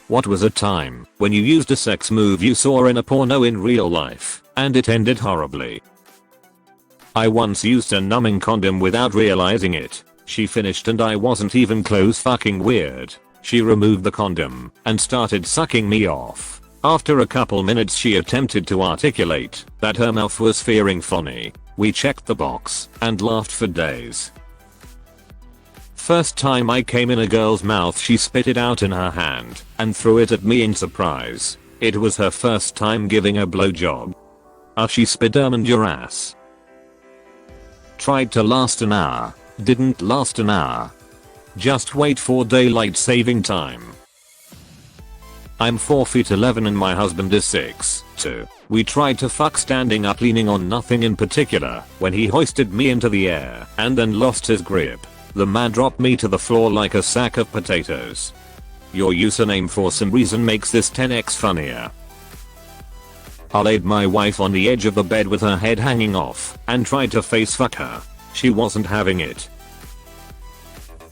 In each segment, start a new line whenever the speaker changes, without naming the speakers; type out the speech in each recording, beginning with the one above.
What was a time when you used a sex move you saw in a porno in real life and it ended horribly? I once used a numbing condom without realizing it. She finished and I wasn't even close. Fucking weird. She removed the condom and started sucking me off. After a couple minutes she attempted to articulate that her mouth was fearing funny. We checked the box and laughed for days. First time I came in a girl's mouth, she spit it out in her hand and threw it at me in surprise. It was her first time giving a blowjob. She spit in your ass. Tried to last an hour. Didn't last an hour. Just wait for daylight saving time. I'm 4 feet 11 and my husband is 6'2". We tried to fuck standing up leaning on nothing in particular when he hoisted me into the air and then lost his grip. The man dropped me to the floor like a sack of potatoes. Your username for some reason makes this 10x funnier. I laid my wife on the edge of the bed with her head hanging off and tried to face fuck her. She wasn't having it.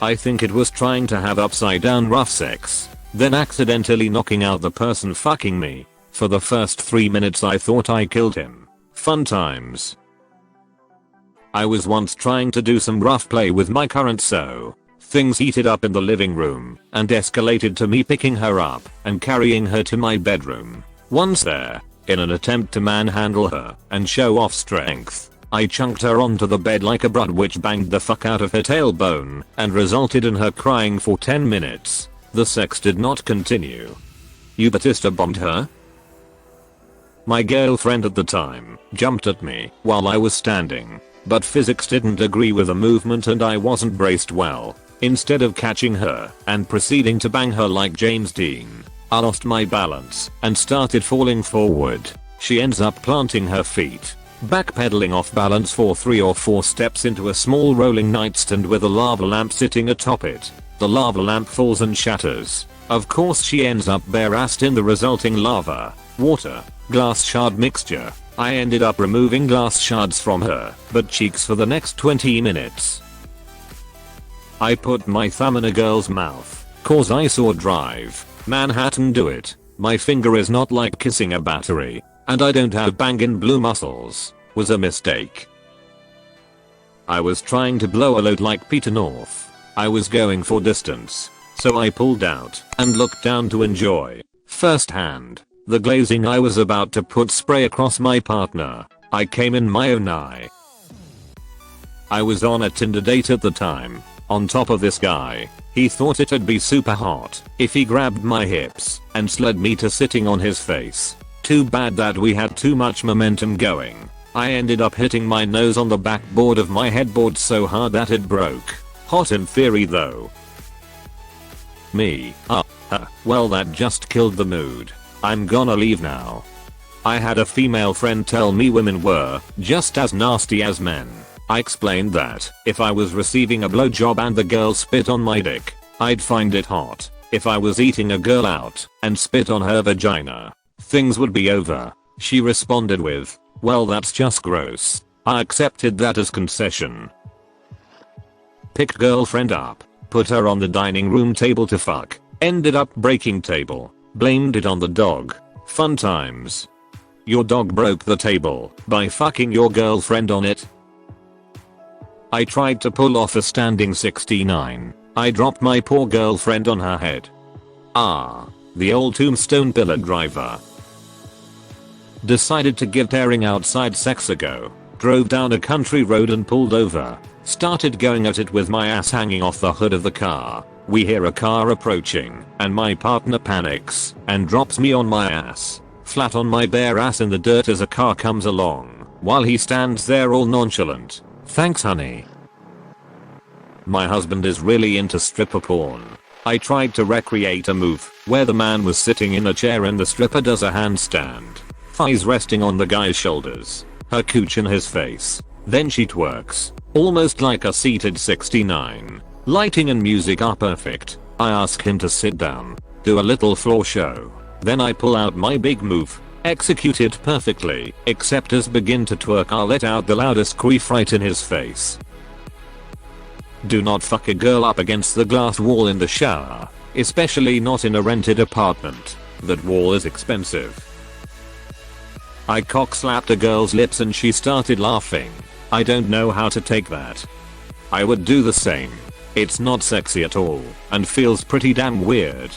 I think it was trying to have upside down rough sex, then accidentally knocking out the person fucking me. For the first 3 minutes I thought I killed him. Fun times. I was once trying to do some rough play with my current so things heated up in the living room and escalated to me picking her up and carrying her to my bedroom. Once there, in an attempt to manhandle her and show off strength, I chunked her onto the bed like a broad which banged the fuck out of her tailbone and resulted in her crying for 10 minutes. The sex did not continue. You Batista bombed her? My girlfriend at the time jumped at me while I was standing, but physics didn't agree with the movement and I wasn't braced well. Instead of catching her and proceeding to bang her like James Dean, I lost my balance and started falling forward. She ends up planting her feet, backpedaling off balance for 3 or 4 steps into a small rolling nightstand with a lava lamp sitting atop it. The lava lamp falls and shatters. Of course she ends up bare-assed in the resulting lava, water, glass shard mixture. I ended up removing glass shards from her butt cheeks for the next 20 minutes. I put my thumb in a girl's mouth, cause I saw Drive Manhattan do it. My finger is not like kissing a battery, and I don't have bangin' blue muscles. Was a mistake. I was trying to blow a load like Peter North. I was going for distance, so I pulled out and looked down to enjoy firsthand the glazing. I was about to put spray across my partner. I came in my own eye. I was on a Tinder date at the time. On top of this guy, he thought it'd be super hot if he grabbed my hips and slid me to sitting on his face. Too bad that we had too much momentum going. I ended up hitting my nose on the backboard of my headboard so hard that it broke. Hot in theory though. Me. Well, that just killed the mood. I'm gonna leave now. I had a female friend tell me women were just as nasty as men. I explained that if I was receiving a blowjob and the girl spit on my dick, I'd find it hot. If I was eating a girl out and spit on her vagina, things would be over. She responded with, well, that's just gross. I accepted that as concession. Picked girlfriend up, put her on the dining room table to fuck, ended up breaking table, blamed it on the dog. Fun times. Your dog broke the table by fucking your girlfriend on it? I tried to pull off a standing 69. I dropped my poor girlfriend on her head. The old tombstone pillar driver. Decided to give tearing outside sex a go. Drove down a country road and pulled over. Started going at it with my ass hanging off the hood of the car. We hear a car approaching and my partner panics and drops me on my ass, flat on my bare ass in the dirt as a car comes along, while he stands there all nonchalant. Thanks honey. My husband is really into stripper porn. I tried to recreate a move where the man was sitting in a chair and the stripper does a handstand. Thighs resting on the guy's shoulders, her cooch in his face. Then she twerks, almost like a seated 69. Lighting and music are perfect. I ask him to sit down, do a little floor show. Then I pull out my big move, execute it perfectly, except as begin to twerk I let out the loudest queef right in his face. Do not fuck a girl up against the glass wall in the shower. especially not in a rented apartment. That wall is expensive. I cock slapped a girl's lips and she started laughing. I don't know how to take that. I would do the same. It's not sexy at all and feels pretty damn weird.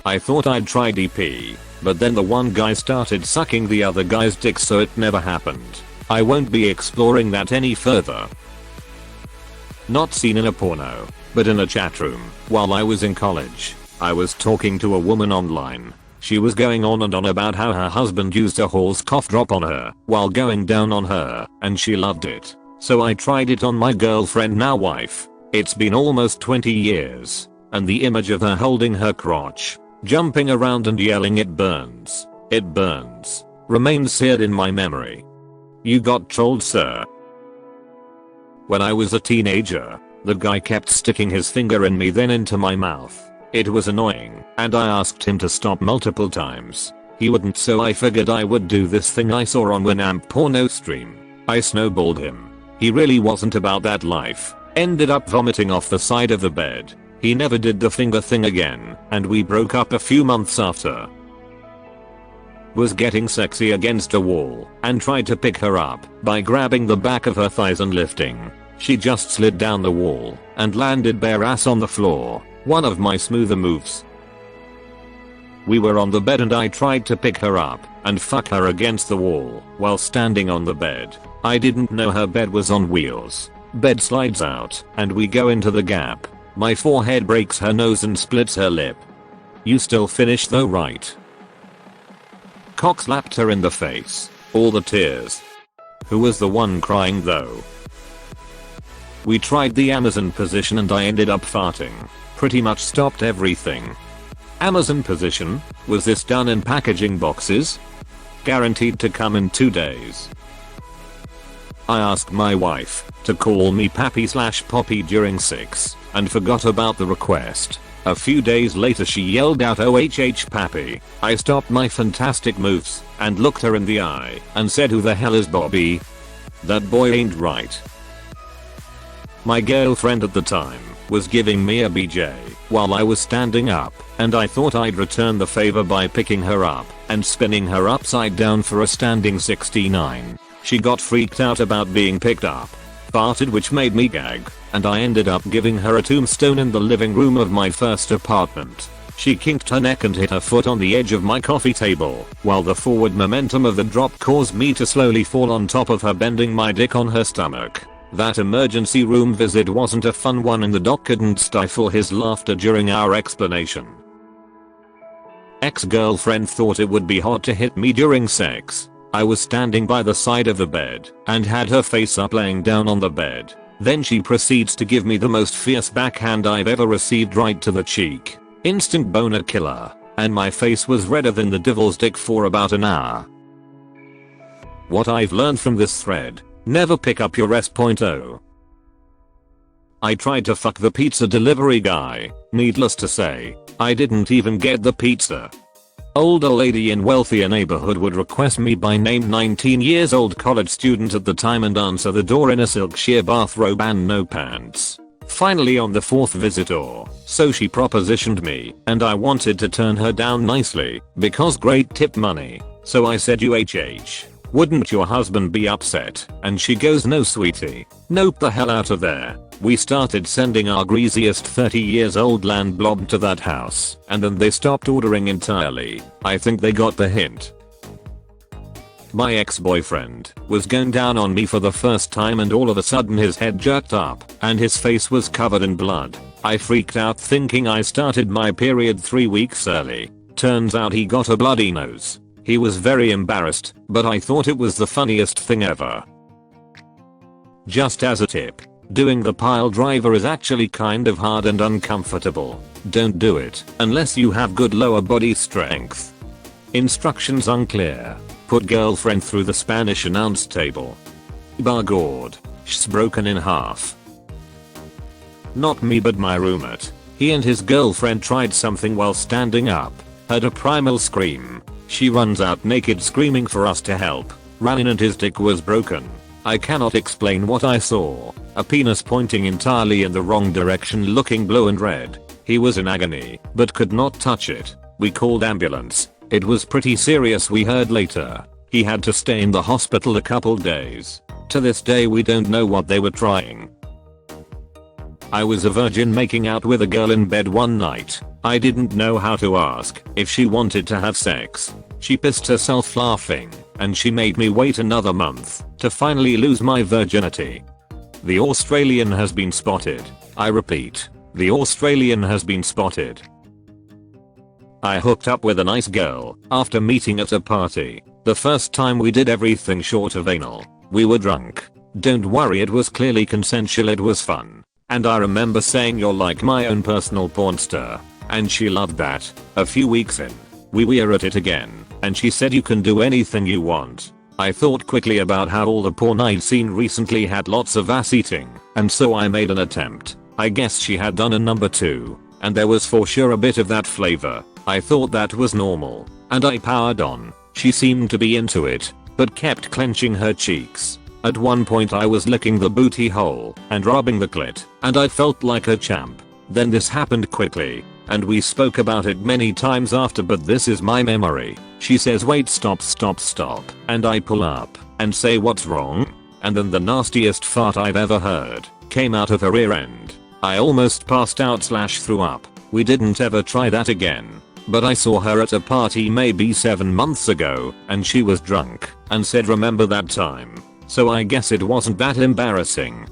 I thought I'd try DP, but then the one guy started sucking the other guy's dick, so it never happened. I won't be exploring that any further. Not seen in a porno, but in a chat room. While I was in college, I was talking to a woman online. She was going on and on about how her husband used a horse cough drop on her while going down on her, and she loved it. So I tried it on my girlfriend, now wife. It's been almost 20 years, and the image of her holding her crotch, jumping around and yelling "it burns, it burns," remains seared in my memory. You got trolled, sir. When I was a teenager, the guy kept sticking his finger in me, then into my mouth. It was annoying, and I asked him to stop multiple times. He wouldn't, so I figured I would do this thing I saw on Winamp porno stream. I snowballed him. He really wasn't about that life. Ended up vomiting off the side of the bed. He never did the finger thing again, and we broke up a few months after. Was getting sexy against a wall and tried to pick her up by grabbing the back of her thighs and lifting. She just slid down the wall and landed bare ass on the floor. One of my smoother moves. We were on the bed and I tried to pick her up and fuck her against the wall while standing on the bed. I didn't know her bed was on wheels. Bed slides out and we go into the gap. My forehead breaks her nose and splits her lip. You still finish though, right? Cock slapped her in the face. All the tears. Who was the one crying though? We tried the Amazon position and I ended up farting. Pretty much stopped everything. Amazon position? Was this done in packaging boxes? Guaranteed to come in 2 days. I asked my wife to call me pappy/poppy during sex and forgot about the request. A few days later she yelled out "OHH pappy." I stopped my fantastic moves and looked her in the eye and said, "Who the hell is Bobby? That boy ain't right." My girlfriend at the time was giving me a BJ while I was standing up, and I thought I'd return the favor by picking her up and spinning her upside down for a standing 69. She got freaked out about being picked up, farted, which made me gag, and I ended up giving her a tombstone in the living room of my first apartment. She kinked her neck and hit her foot on the edge of my coffee table, while the forward momentum of the drop caused me to slowly fall on top of her, bending my dick on her stomach. That emergency room visit wasn't a fun one, and the doc couldn't stifle his laughter during our explanation. Ex-girlfriend thought it would be hot to hit me during sex. I was standing by the side of the bed and had her face up laying down on the bed. Then she proceeds to give me the most fierce backhand I've ever received, right to the cheek. Instant boner killer, and my face was redder than the devil's dick for about an hour. What I've learned from this thread: never pick up your S.0. I tried to fuck the pizza delivery guy. Needless to say, I didn't even get the pizza. Older lady in wealthier neighborhood would request me by name, 19 years old college student at the time, and answer the door in a silk sheer bathrobe and no pants. Finally on the 4th visitor, so she propositioned me, and I wanted to turn her down nicely because great tip money. So I said, "UHH. Wouldn't your husband be upset?" And she goes, "No sweetie. Nope, the hell out of there." We started sending our greasiest 30 years old land blob to that house, and then they stopped ordering entirely. I think they got the hint. My ex-boyfriend was going down on me for the first time, and all of a sudden his head jerked up and his face was covered in blood. I freaked out thinking I started my period 3 weeks early. Turns out he got a bloody nose. He was very embarrassed, but I thought it was the funniest thing ever. Just as a tip, doing the pile driver is actually kind of hard and uncomfortable. Don't do it unless you have good lower body strength. Instructions unclear. Put girlfriend through the Spanish announce table. Bar gourd. Sh's broken in half. Not me, but my roommate. He and his girlfriend tried something while standing up. Heard a primal scream. She runs out naked screaming for us to help. Ran in and his dick was broken. I cannot explain what I saw. A penis pointing entirely in the wrong direction, looking blue and red. He was in agony, but could not touch it. We called ambulance. It was pretty serious, we heard later. He had to stay in the hospital a couple days. To this day we don't know what they were trying. I was a virgin making out with a girl in bed one night. I didn't know how to ask if she wanted to have sex. She pissed herself laughing, and she made me wait another month to finally lose my virginity. The Australian has been spotted. I repeat, the Australian has been spotted. I hooked up with a nice girl after meeting at a party. The first time we did everything short of anal. We were drunk. Don't worry, it was clearly consensual, it was fun. And I remember saying, "You're like my own personal porn star." And she loved that. A few weeks in, we were at it again, and she said, "You can do anything you want." I thought quickly about how all the porn I'd seen recently had lots of ass eating, and so I made an attempt. I guess she had done a number 2, and there was for sure a bit of that flavor. I thought that was normal, and I powered on. She seemed to be into it, but kept clenching her cheeks. At one point I was licking the booty hole and rubbing the clit, and I felt like a champ. Then this happened quickly, and we spoke about it many times after, but this is my memory. She says, "Wait, stop, and I pull up and say, "What's wrong?" And then the nastiest fart I've ever heard came out of her ear end. I almost passed out / threw up. We didn't ever try that again. But I saw her at a party maybe 7 months ago, and she was drunk and said, "Remember that time?" So I guess it wasn't that embarrassing.